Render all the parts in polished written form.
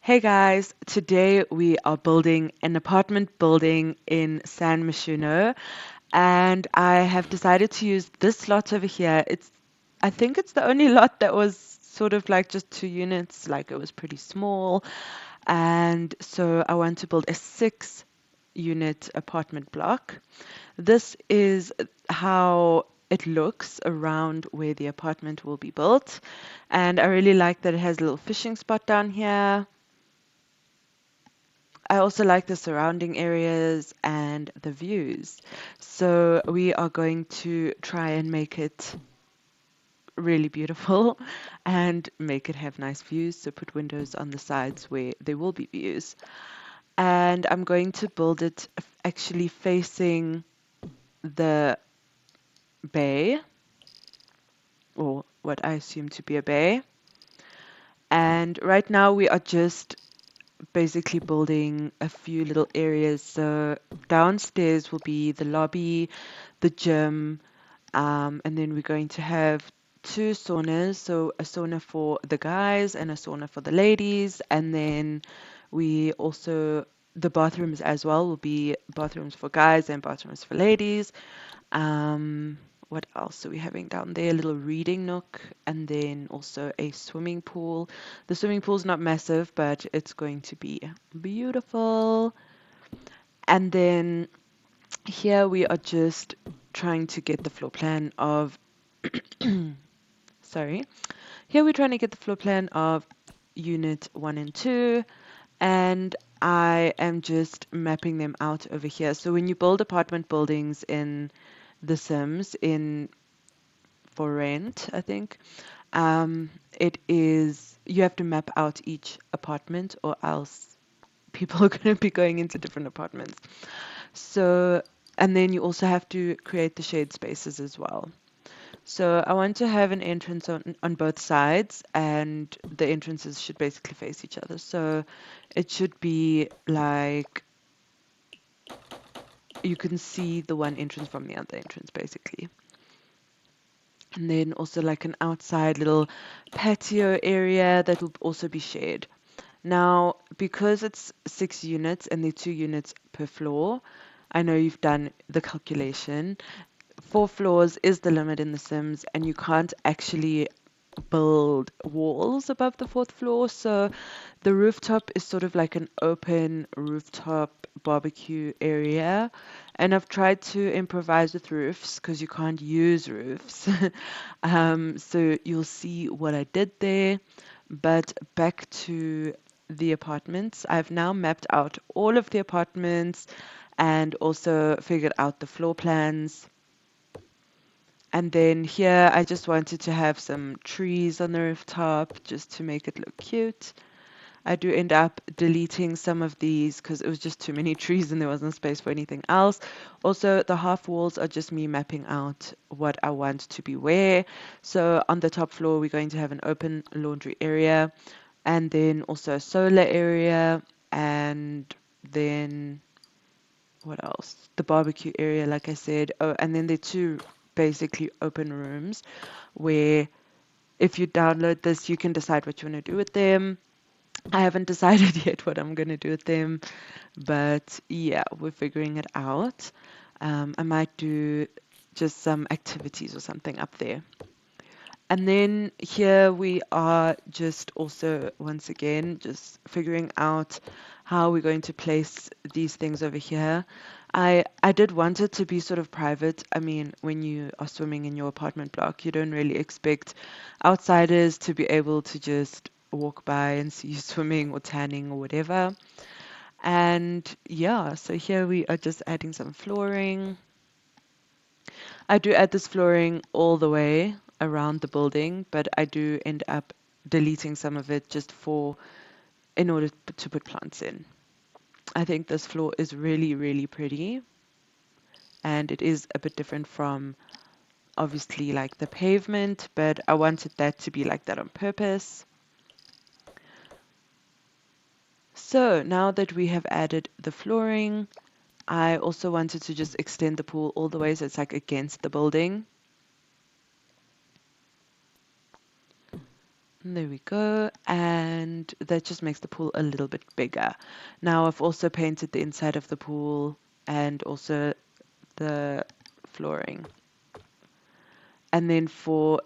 Hey guys, today we are building an apartment building in San Myshuno, and I have decided to use this lot over here. I think it's the only lot that was sort of like just 2 units, like it was pretty small. And so I want to build a 6 unit apartment block. This is how it looks around where the apartment will be built. And I really like that it has a little fishing spot down here. I also like the surrounding areas and the views. So we are going to try and make it really beautiful and make it have nice views. So put windows on the sides where there will be views. And I'm going to build it actually facing the bay, or what I assume to be a bay. And right now we are just basically building a few little areas. So downstairs will be the lobby, the gym, and then we're going to have 2 saunas. So a sauna for the guys and a sauna for the ladies. And then the bathrooms as well will be bathrooms for guys and bathrooms for ladies. Um, what else are we having down there? A little reading nook, and then also a swimming pool. The swimming pool's not massive, but it's going to be beautiful. And then here we are just trying to get the floor plan of, sorry. Here we're trying to get the floor plan of unit 1 and 2, and I am just mapping them out over here. So when you build apartment buildings in The Sims, in for rent, I think. It is you have to map out each apartment, or else people are going to be going into different apartments. So, and then you also have to create the shade spaces as well. So I want to have an entrance on both sides, and the entrances should basically face each other. So it should be like you can see the one entrance from the other entrance, basically. And then also like an outside little patio area that will also be shared. Now, because it's 6 units and they're 2 units per floor, I know you've done the calculation. 4 floors is the limit in The Sims, and you can't actually build walls above the fourth floor. So the rooftop is sort of like an open rooftop barbecue area. And I've tried to improvise with roofs because you can't use roofs. So you'll see what I did there. But back to the apartments, I've now mapped out all of the apartments and also figured out the floor plans. And then here, I just wanted to have some trees on the rooftop just to make it look cute. I do end up deleting some of these because it was just too many trees and there wasn't space for anything else. Also, the half walls are just me mapping out what I want to be where. So on the top floor, we're going to have an open laundry area, and then also a solar area, and then what else? The barbecue area, like I said. Oh, and then there are 2 basically open rooms where if you download this, you can decide what you want to do with them. I haven't decided yet what I'm going to do with them, but yeah, we're figuring it out. I might do just some activities or something up there. And then here we are just also, once again, just figuring out how we're going to place these things over here. I did want it to be sort of private. I mean, when you are swimming in your apartment block, you don't really expect outsiders to be able to just walk by and see you swimming or tanning or whatever. And yeah, so here we are just adding some flooring. I do add this flooring all the way around the building, but I do end up deleting some of it just for in order to put plants in. I think this floor is really, really pretty, and it is a bit different from obviously like the pavement, but I wanted that to be like that on purpose. So now that we have added the flooring, I also wanted to just extend the pool all the way so it's like against the building. And there we go. And that just makes the pool a little bit bigger. Now I've also painted the inside of the pool and also the flooring. And then for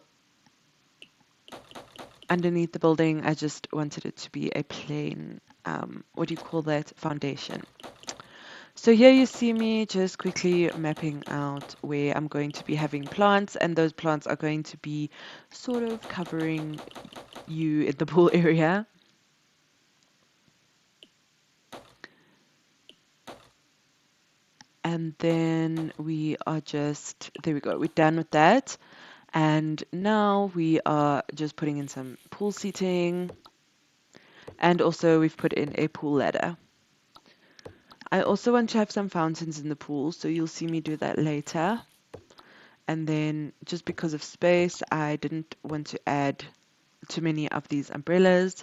underneath the building, I just wanted it to be a plain, what do you call that, foundation. So here you see me just quickly mapping out where I'm going to be having plants, and those plants are going to be sort of covering you in the pool area. And then we are just, there we go, we're done with that. And now we are just putting in some pool seating, and also we've put in a pool ladder. I also want to have some fountains in the pool, so you'll see me do that later. And then just because of space, I didn't want to add too many of these umbrellas.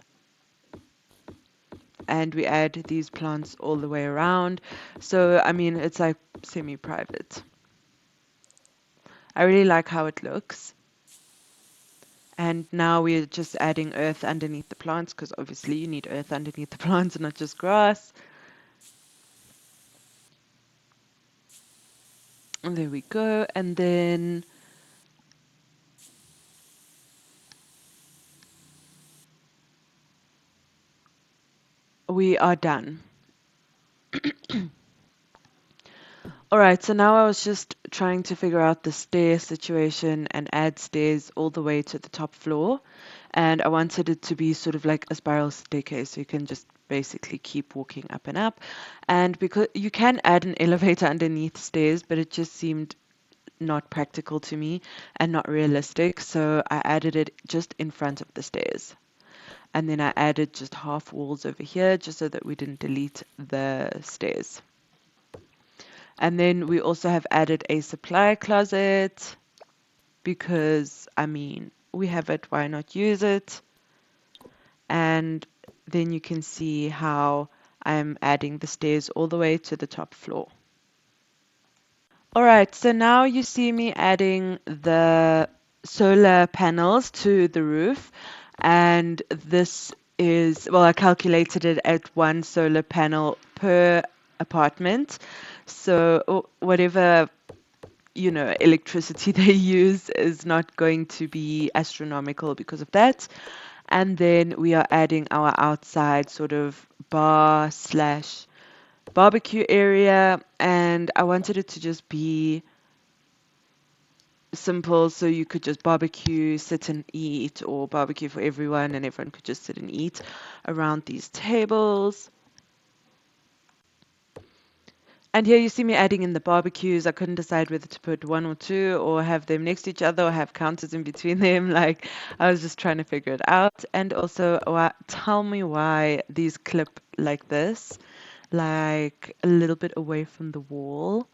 And we add these plants all the way around. So, I mean, it's like semi-private. I really like how it looks. And now we're just adding earth underneath the plants because obviously you need earth underneath the plants and not just grass. And there we go. And then we are done. All right, so now I was just trying to figure out the stair situation and add stairs all the way to the top floor. And I wanted it to be sort of like a spiral staircase, so you can just basically keep walking up and up. And because you can add an elevator underneath stairs, but it just seemed not practical to me and not realistic, so I added it just in front of the stairs. And then I added just half walls over here just so that we didn't delete the stairs. And then we also have added a supply closet because, I mean, we have it, why not use it? And then you can see how I'm adding the stairs all the way to the top floor. All right, so now you see me adding the solar panels to the roof, and this is, well, I calculated it at one solar panel per apartment. So whatever, electricity they use is not going to be astronomical because of that. And then we are adding our outside sort of bar slash barbecue area, and I wanted it to just be simple so you could just barbecue, sit and eat, or barbecue for everyone and everyone could just sit and eat around these tables. And here you see me adding in the barbecues. I couldn't decide whether to put one or two or have them next to each other or have counters in between them. Like, I was just trying to figure it out. And also, tell me why these clip like this, like a little bit away from the wall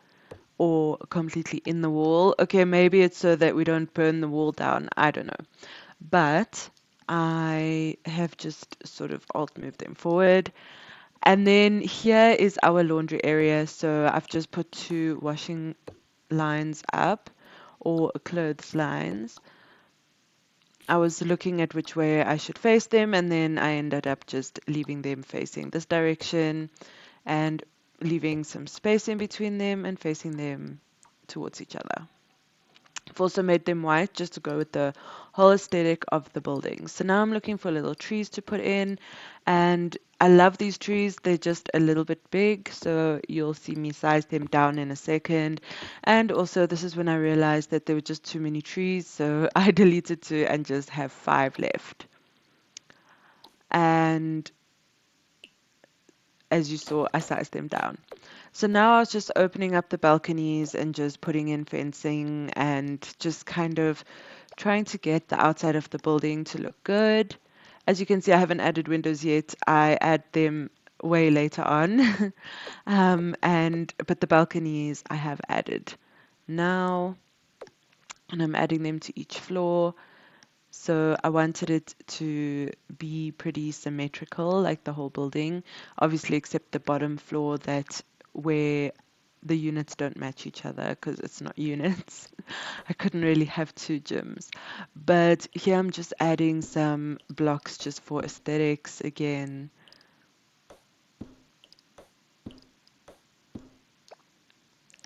or completely in the wall. Okay, maybe it's so that we don't burn the wall down. I don't know. But I have just sort of alt moved them forward. And then here is our laundry area. So I've just put two washing lines up, or clothes lines. I was looking at which way I should face them, and then I ended up just leaving them facing this direction and leaving some space in between them and facing them towards each other. I've also made them white just to go with the whole aesthetic of the building. So now I'm looking for little trees to put in, and I love these trees. They're just a little bit big, so you'll see me size them down in a second. And also, this is when I realized that there were just too many trees, so I deleted two and just have 5 left. And as you saw, I sized them down. So now I was just opening up the balconies and just putting in fencing and just kind of trying to get the outside of the building to look good. As you can see, I haven't added windows yet. I add them way later on. But the balconies I have added now, and I'm adding them to each floor. So I wanted it to be pretty symmetrical, like the whole building, obviously except the bottom floor that where the units don't match each other because it's not units. I couldn't really have two gyms. But here I'm just adding some blocks just for aesthetics again.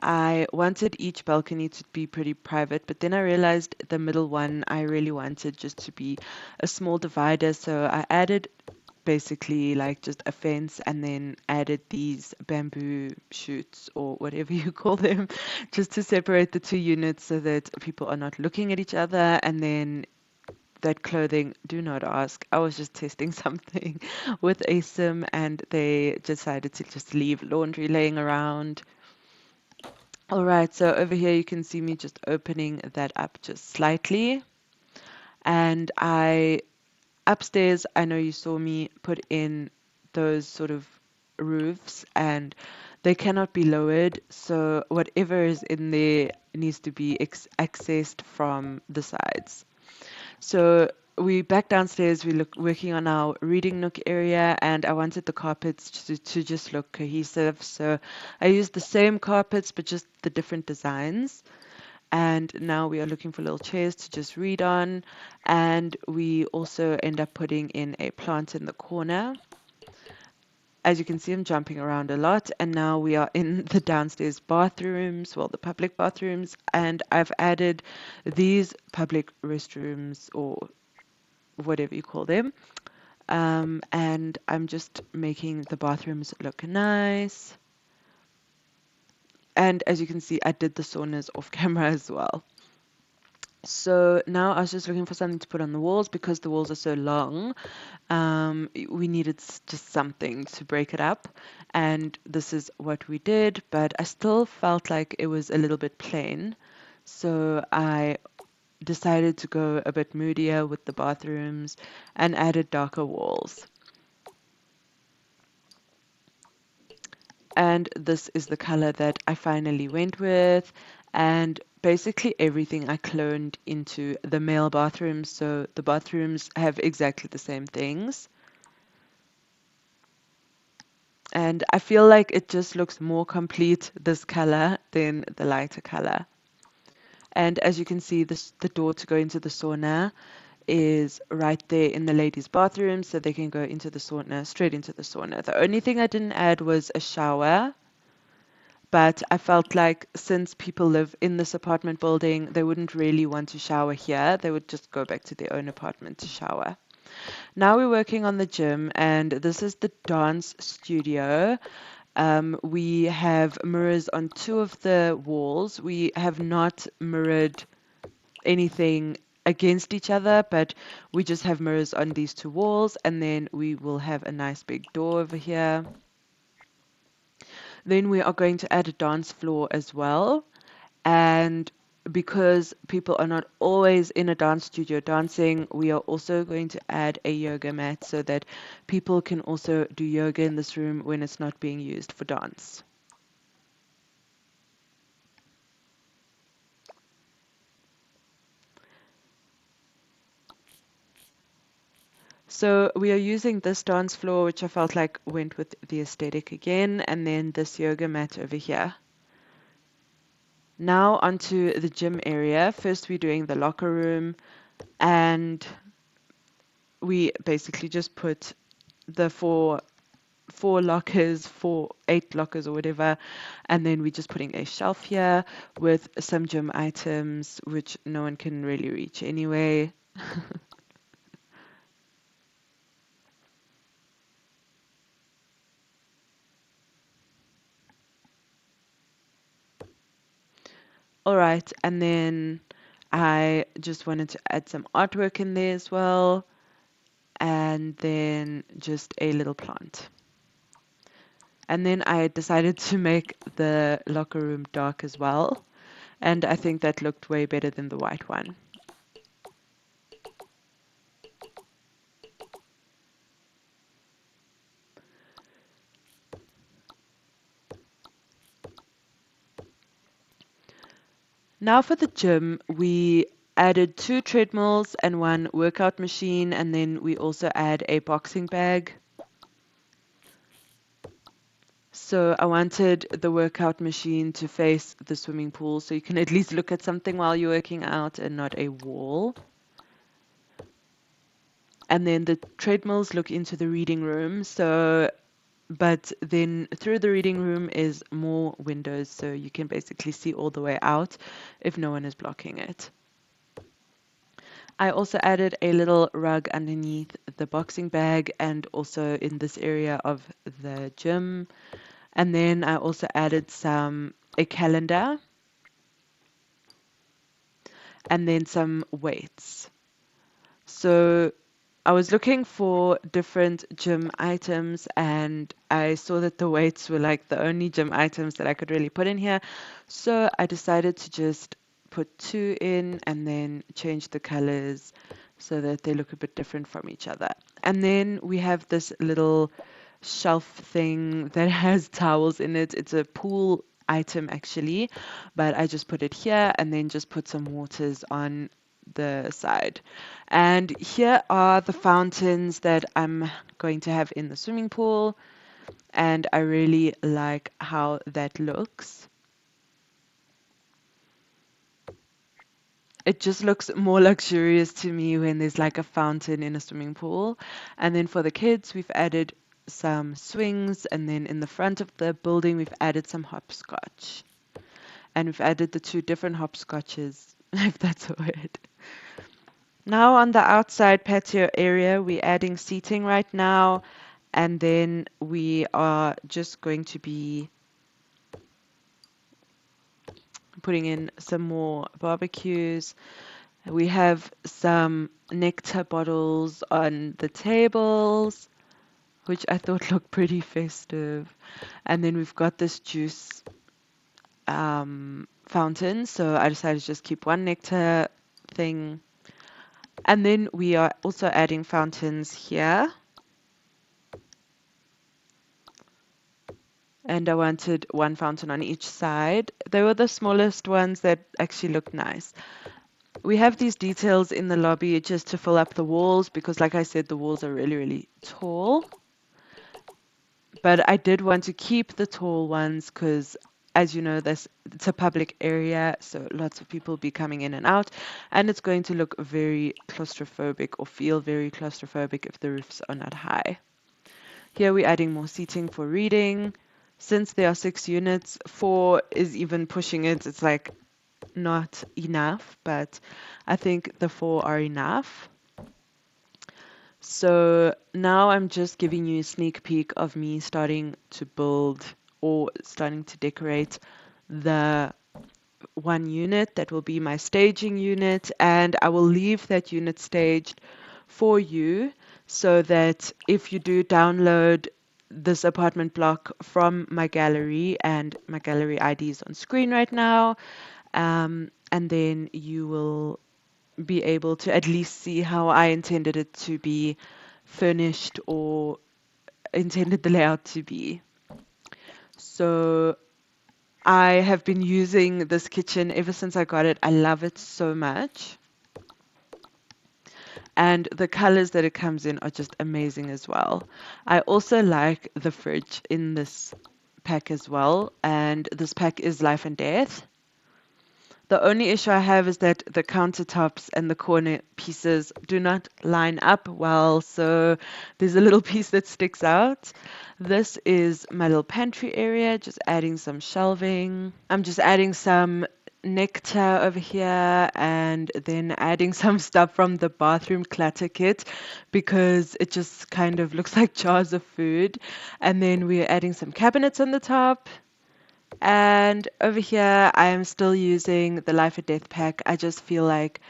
I wanted each balcony to be pretty private, but then I realized the middle one I really wanted just to be a small divider. So I added basically like just a fence and then added these bamboo shoots or whatever you call them just to separate the two units so that people are not looking at each other. And then that clothing, do not ask. I was just testing something with a sim and they decided to just leave laundry laying around. All right, so over here you can see me just opening that up just slightly. And upstairs, I know you saw me put in those sort of roofs and they cannot be lowered. So whatever is in there needs to be accessed from the sides. So we back downstairs, we look working on our reading nook area, and I wanted the carpets to just look cohesive. So I used the same carpets, but just the different designs. And now we are looking for little chairs to just read on. And we also end up putting in a plant in the corner. As you can see, I'm jumping around a lot. And now we are in the downstairs bathrooms, well, the public bathrooms. And I've added these public restrooms or whatever you call them. And I'm just making the bathrooms look nice. And as you can see, I did the saunas off camera as well. So now I was just looking for something to put on the walls because the walls are so long. We needed just something to break it up. And this is what we did, but I still felt like it was a little bit plain. So I decided to go a bit moodier with the bathrooms and added darker walls. And this is the color that I finally went with. And basically everything I cloned into the male bathrooms, so the bathrooms have exactly the same things. And I feel like it just looks more complete, this color, than the lighter color. And as you can see, the door to go into the sauna is right there in the ladies' bathroom, so they can go into the sauna, straight into the sauna. The only thing I didn't add was a shower, but I felt like since people live in this apartment building, they wouldn't really want to shower here. They would just go back to their own apartment to shower. Now we're working on the gym, and this is the dance studio. We have mirrors on two of the walls. We have not mirrored anything against each other, but we just have mirrors on these two walls, and then we will have a nice big door over here. Then we are going to add a dance floor as well. And because people are not always in a dance studio dancing, we are also going to add a yoga mat so that people can also do yoga in this room when it's not being used for dance. So we are using this dance floor, which I felt like went with the aesthetic again, and then this yoga mat over here. Now onto the gym area. First we're doing the locker room, and we basically just put the four lockers, 8 lockers or whatever, and then we're just putting a shelf here with some gym items which no one can really reach anyway. All right, and then I just wanted to add some artwork in there as well, and then just a little plant. And then I decided to make the locker room dark as well, and I think that looked way better than the white one. Now for the gym, we added 2 treadmills and 1 workout machine, and then we also add a boxing bag. So I wanted the workout machine to face the swimming pool so you can at least look at something while you're working out and not a wall. And then the treadmills look into the reading room. But then through the reading room is more windows, so you can basically see all the way out if no one is blocking it. I also added a little rug underneath the boxing bag and also in this area of the gym. And then I also added a calendar and then some weights. So I was looking for different gym items and I saw that the weights were like the only gym items that I could really put in here. So I decided to just put two in and then change the colors so that they look a bit different from each other. And then we have this little shelf thing that has towels in it. It's a pool item actually, but I just put it here and then just put some waters on the side. And here are the fountains that I'm going to have in the swimming pool, and I really like how that looks. It just looks more luxurious to me when there's like a fountain in a swimming pool. And then for the kids, we've added some swings, and then in the front of the building, we've added some hopscotch. And we've added the two different hopscotches, if that's a word. Now on the outside patio area, we're adding seating right now, and then we are just going to be putting in some more barbecues. We have some nectar bottles on the tables, which I thought looked pretty festive. And then we've got this juice fountain, so I decided to just keep one nectar thing. And then we are also adding fountains here. And I wanted one fountain on each side. They were the smallest ones that actually looked nice. We have these details in the lobby just to fill up the walls because, like I said, the walls are really, really tall. But I did want to keep the tall ones because, as you know, it's a public area, so lots of people will be coming in and out, and it's going to look very claustrophobic or feel very claustrophobic if the roofs are not high. Here we're adding more seating for reading. Since there are 6 units, 4 is even pushing it. It's like not enough, but I think the 4 are enough. So now I'm just giving you a sneak peek of me starting to build or starting to decorate the one unit that will be my staging unit, and I will leave that unit staged for you so that if you do download this apartment block from my gallery, and my gallery ID is on screen right now, and then you will be able to at least see how I intended it to be furnished or intended the layout to be. So I have been using this kitchen ever since I got it. I love it so much. And the colors that it comes in are just amazing as well. I also like the fridge in this pack as well. And this pack is Life and Death. The only issue I have is that the countertops and the corner pieces do not line up well, so there's a little piece that sticks out. This is my little pantry area, just adding some shelving. I'm just adding some nectar over here and then adding some stuff from the bathroom clutter kit because it just kind of looks like jars of food. And then we're adding some cabinets on the top. And over here, I am still using the Life or Death pack. I just feel like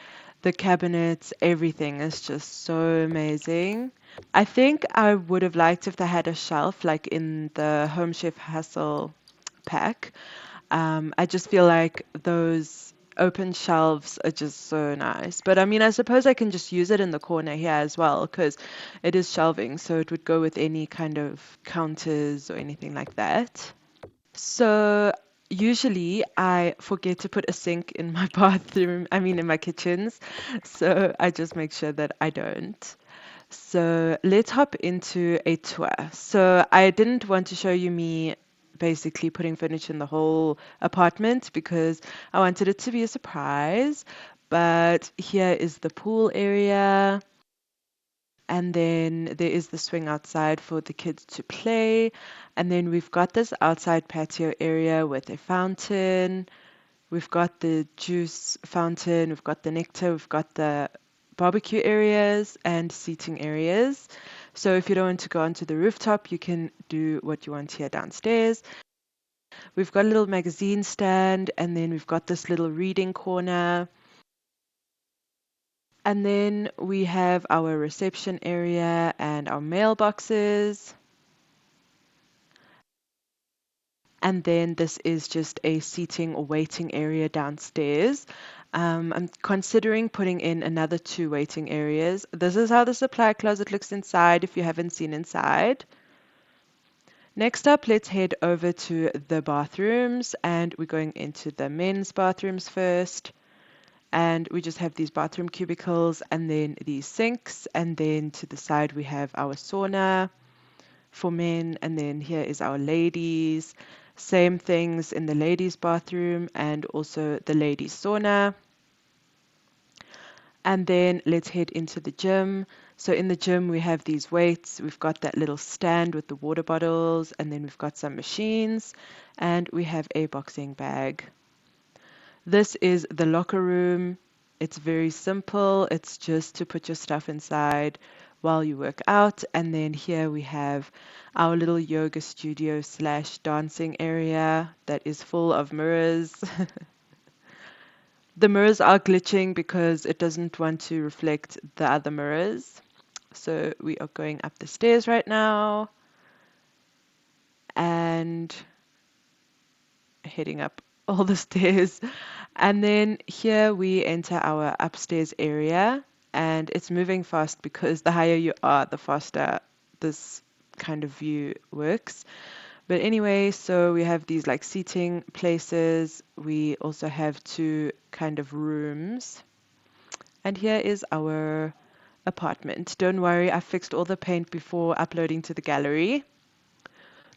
the cabinets, everything is just so amazing. I think I would have liked if they had a shelf like in the Home Chef Hustle pack. I just feel like those open shelves are just so nice. But I mean, I suppose I can just use it in the corner here as well because it is shelving, so it would go with any kind of counters or anything like that. So usually I forget to put a sink in my bathroom, I mean in my kitchens. So I just make sure that I don't. So let's hop into a tour. So I didn't want to show you me basically putting furniture in the whole apartment because I wanted it to be a surprise. But here is the pool area. And then there is the swing outside for the kids to play. And then we've got this outside patio area with a fountain. We've got the juice fountain, we've got the nectar, we've got the barbecue areas and seating areas. So if you don't want to go onto the rooftop, you can do what you want here downstairs. We've got a little magazine stand, and then we've got this little reading corner. And then we have our reception area and our mailboxes. And then this is just a seating or waiting area downstairs. I'm considering putting in another 2 waiting areas. This is how the supply closet looks inside if you haven't seen inside. Next up, let's head over to the bathrooms, and we're going into the men's bathrooms first. And we just have these bathroom cubicles and then these sinks, and then to the side we have our sauna for men, and then here is our ladies. Same things in the ladies' bathroom and also the ladies' sauna. And then let's head into the gym. So in the gym, we have these weights. We've got that little stand with the water bottles, and then we've got some machines, and we have a boxing bag. This is the locker room. It's very simple. It's just to put your stuff inside while you work out. And then here we have our little yoga studio slash dancing area that is full of mirrors. The mirrors are glitching because it doesn't want to reflect the other mirrors. So we are going up the stairs right now and heading up all the stairs. And then here we enter our upstairs area, and it's moving fast because the higher you are, the faster this kind of view works. But anyway, so we have these like seating places. We also have 2 kind of rooms. And here is our apartment. Don't worry, I fixed all the paint before uploading to the gallery.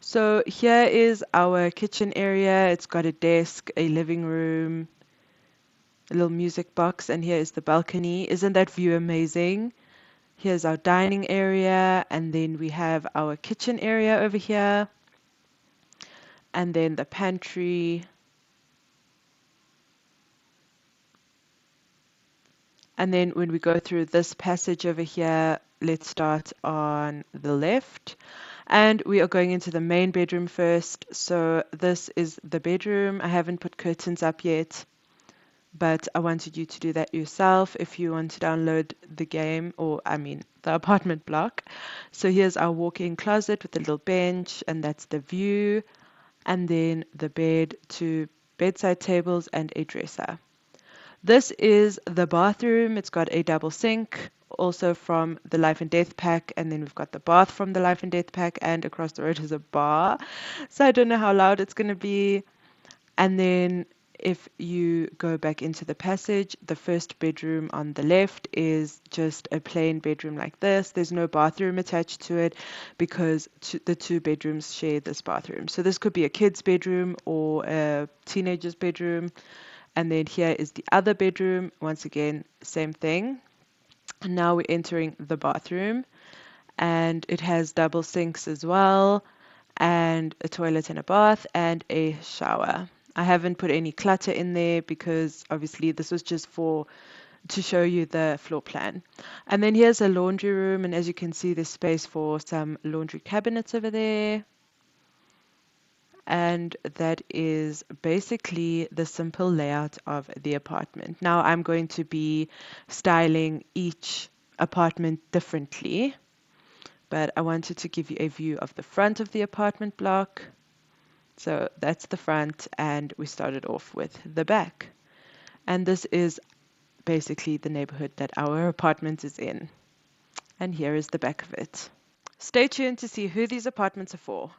So here is our kitchen area. It's got a desk, a living room, a little music box, and here is the balcony. Isn't that view amazing? Here's our dining area, and then we have our kitchen area over here, and then the pantry. And then when we go through this passage over here, let's start on the left. And we are going into the main bedroom first. So this is the bedroom. I haven't put curtains up yet, but I wanted you to do that yourself if you want to download the game, or I mean the apartment block. So here's our walk-in closet with a little bench, and that's the view. And then the bed, 2 bedside tables, and a dresser. This is the bathroom. It's got a double sink, also from the Life and Death pack, and then we've got the bath from the Life and Death pack, and across the road is a bar. So I don't know how loud it's going to be. And then if you go back into the passage, the first bedroom on the left is just a plain bedroom like this. There's no bathroom attached to it because the 2 bedrooms share this bathroom. So this could be a kid's bedroom or a teenager's bedroom. And then here is the other bedroom. Once again, same thing. And now we're entering the bathroom, and it has double sinks as well, and a toilet and a bath, and a shower. I haven't put any clutter in there because obviously this was just to show you the floor plan. And then here's a laundry room, and as you can see, there's space for some laundry cabinets over there. And that is basically the simple layout of the apartment. Now I'm going to be styling each apartment differently, but I wanted to give you a view of the front of the apartment block. So that's the front, and we started off with the back. And this is basically the neighborhood that our apartment is in. And here is the back of it. Stay tuned to see who these apartments are for.